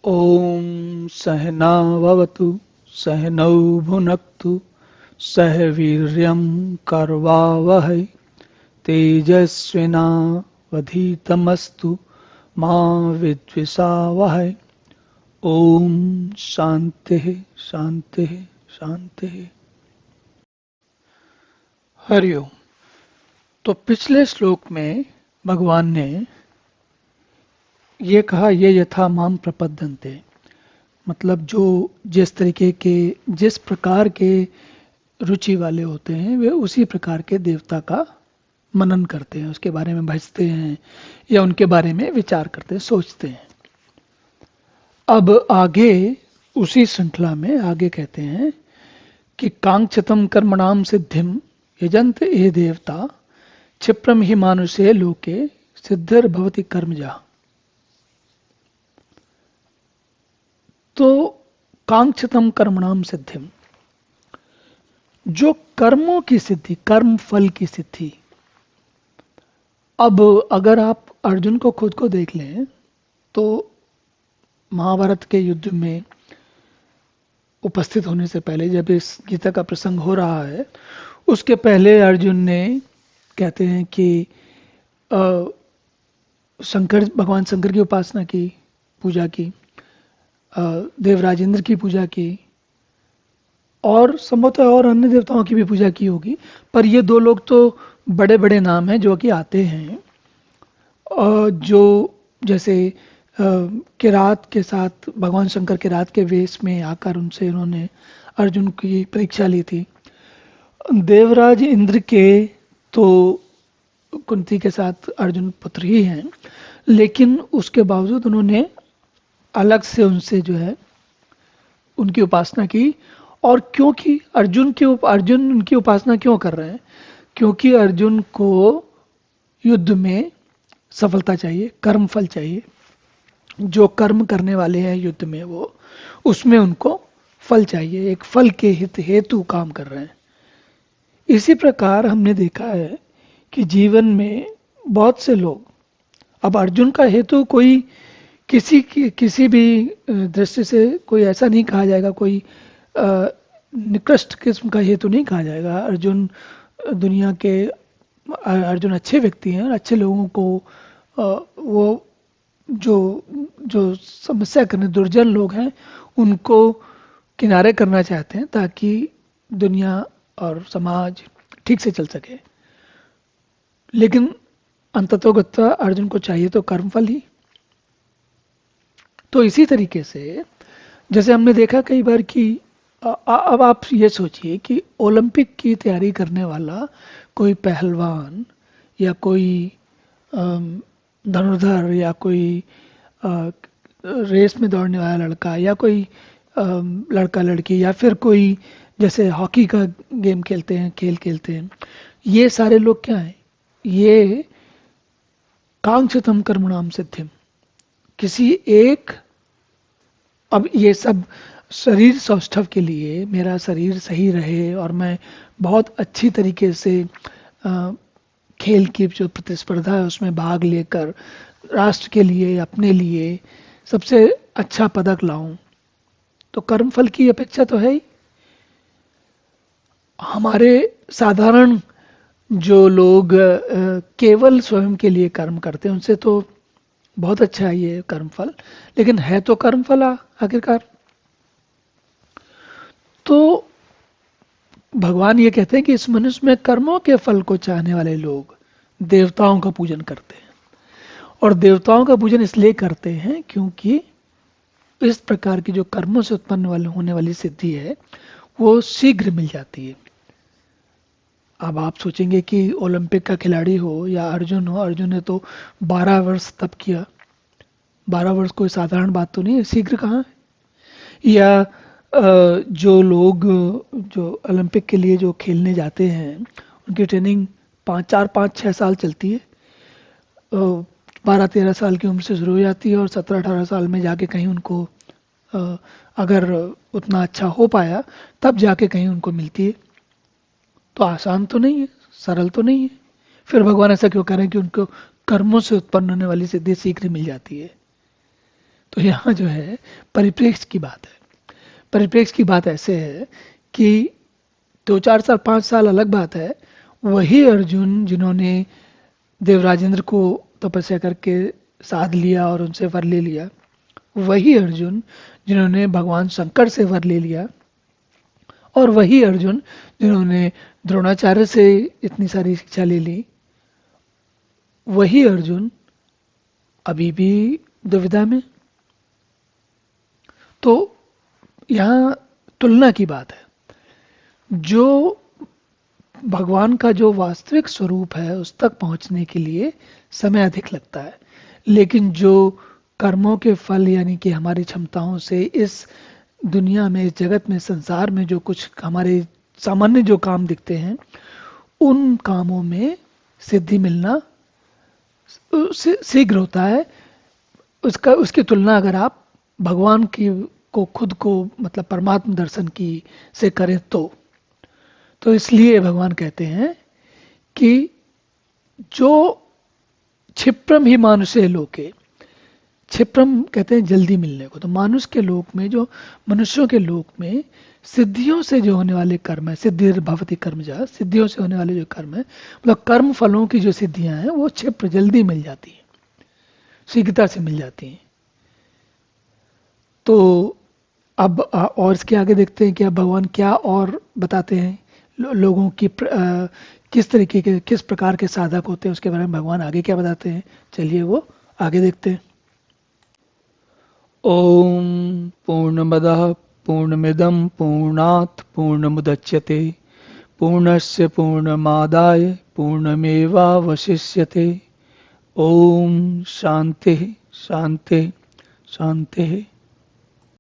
ॐ सहना भवतु सहनौ भुनक्तु सह वीर्यं करवावहै तेजस्विनावधीतमस्तु मा विद्विषावहै। ॐ शान्तिः शान्तिः शान्तिः। हरिओम। तो पिछले श्लोक में भगवान ने ये कहा, ये यथा माम प्रपद्यन्ते, मतलब जो जिस तरीके के जिस प्रकार के रुचि वाले होते हैं वे उसी प्रकार के देवता का मनन करते हैं, उसके बारे में भजते हैं या उनके बारे में विचार करते हैं, सोचते हैं। अब आगे उसी श्रृंखला में आगे कहते हैं कि कांक्षितम कर्मणाम सिद्धिम यजंत ये देवता क्षिप्रम ही मानुषे लोके सिद्धिर भवति कर्मजा। तो कांक्षितम कर्मणाम सिद्धिम, जो कर्मों की सिद्धि, कर्म फल की सिद्धि। अब अगर आप अर्जुन को खुद को देख लें तो महाभारत के युद्ध में उपस्थित होने से पहले, जब इस गीता का प्रसंग हो रहा है, उसके पहले अर्जुन ने कहते हैं कि भगवान शंकर की उपासना की, पूजा की, देवराज इंद्र की पूजा की और संभवतः और अन्य देवताओं की भी पूजा की होगी, पर ये दो लोग तो बड़े बड़े नाम हैं जो कि आते हैं, जो जैसे किरात के साथ भगवान शंकर किरात के वेश में आकर उनसे उन्होंने अर्जुन की परीक्षा ली थी। देवराज इंद्र के तो कुंती के साथ अर्जुन पुत्र ही हैं, लेकिन उसके बावजूद उन्होंने अलग से उनसे जो है उनकी उपासना की। और क्योंकि अर्जुन उनकी उपासना क्यों कर रहे हैं? क्योंकि अर्जुन को युद्ध में सफलता चाहिए, कर्म फल चाहिए। जो कर्म करने वाले हैं युद्ध में, वो उसमें उनको फल चाहिए, एक फल के हित हेतु काम कर रहे हैं। इसी प्रकार हमने देखा है कि जीवन में बहुत से लोग, अब अर्जुन का हेतु कोई किसी भी दृष्टि से कोई ऐसा नहीं कहा जाएगा, कोई निकृष्ट किस्म का हेतु नहीं कहा जाएगा। अर्जुन अच्छे व्यक्ति हैं और अच्छे लोगों को वो जो समस्या करने दुर्जन लोग हैं उनको किनारे करना चाहते हैं ताकि दुनिया और समाज ठीक से चल सके। लेकिन अंततोगत्वा अर्जुन को चाहिए तो कर्मफल ही। तो इसी तरीके से जैसे हमने देखा कई बार कि अब आप ये सोचिए कि ओलंपिक की तैयारी करने वाला कोई पहलवान या कोई धनुर्धर या कोई रेस में दौड़ने वाला लड़का या कोई लड़का लड़की या फिर कोई जैसे हॉकी का गेम खेलते हैं, खेल खेलते हैं, ये सारे लोग क्या हैं? ये कांक्षितम कर्मणाम सिद्धिम, किसी एक, अब ये सब शरीर सौष्ठव के लिए, मेरा शरीर सही रहे और मैं बहुत अच्छी तरीके से खेल की जो प्रतिस्पर्धा है उसमें भाग लेकर राष्ट्र के लिए, अपने लिए सबसे अच्छा पदक लाऊं, तो कर्मफल की अपेक्षा तो है ही। हमारे साधारण जो लोग केवल स्वयं के लिए कर्म करते हैं उनसे तो बहुत अच्छा है ये कर्मफल, लेकिन है तो कर्मफल आखिरकार। तो भगवान ये कहते हैं कि इस मनुष्य में कर्मों के फल को चाहने वाले लोग देवताओं का पूजन करते हैं, और देवताओं का पूजन इसलिए करते हैं क्योंकि इस प्रकार की जो कर्मों से उत्पन्न होने वाली सिद्धि है वो शीघ्र मिल जाती है। अब आप सोचेंगे कि ओलंपिक का खिलाड़ी हो या अर्जुन हो, अर्जुन ने तो 12 वर्ष तप किया। 12 वर्ष कोई साधारण बात तो नहीं है, शीघ्र कहाँ है? या जो लोग जो ओलंपिक के लिए जो खेलने जाते हैं उनकी ट्रेनिंग 5-6 साल चलती है। 12-13 साल की उम्र से शुरू हो जाती है और 17-18 साल में जाके कहीं उनको अगर उतना अच्छा हो पाया तब जाके कहीं उनको मिलती है। तो आसान तो नहीं है, सरल तो नहीं है। फिर भगवान ऐसा क्यों कह रहे हैं कि उनको कर्मों से उत्पन्न होने वाली सिद्धि शीघ्र मिल जाती है? तो यहाँ जो है परिप्रेक्ष्य की बात है। परिप्रेक्ष्य की बात ऐसे है कि 2 4 साल 5 साल अलग बात है, वही अर्जुन जिन्होंने देवराजेंद्र को तपस्या करके साध लिया और उनसे वर ले लिया, वही अर्जुन जिन्होंने भगवान शंकर से वर ले लिया, और वही अर्जुन जिन्होंने द्रोणाचार्य से इतनी सारी शिक्षा ले ली, वही अर्जुन अभी भी दुविधा में। तो यहाँ तुलना की बात है। जो भगवान का जो वास्तविक स्वरूप है उस तक पहुंचने के लिए समय अधिक लगता है, लेकिन जो कर्मों के फल यानी कि हमारी क्षमताओं से इस दुनिया में, इस जगत में, संसार में जो कुछ हमारे सामान्य जो काम दिखते हैं, उन कामों में सिद्धि मिलना शीघ्र होता है। उसकी तुलना अगर आप भगवान की को खुद को मतलब परमात्म दर्शन की से करें तो इसलिए भगवान कहते हैं कि जो क्षिप्रम ही मानुषे लोके, क्षिप्रम कहते हैं जल्दी मिलने को। तो मानुष के लोक में, जो मनुष्यों के लोक में सिद्धियों से जो होने वाले कर्म है, सिद्धि भवति कर्म जा, सिद्धियों से होने वाले जो कर्म है, मतलब कर्म फलों की जो सिद्धियां हैं वो क्षिप्र जल्दी मिल जाती हैं, शीघ्रता से मिल जाती हैं। तो अब और इसके आगे देखते हैं कि अब भगवान क्या और बताते हैं। लोगों की किस तरीके के, किस प्रकार के साधक होते हैं, उसके बारे में भगवान आगे क्या बताते हैं, चलिए वो आगे देखते हैं। ओम पूर्णमदः पूर्णमिदं पूर्णात् पूर्णमुदच्यते पूर्णस्य पूर्णमादाय पूर्णमेवावशिष्यते। ओम शांति शांति शांति।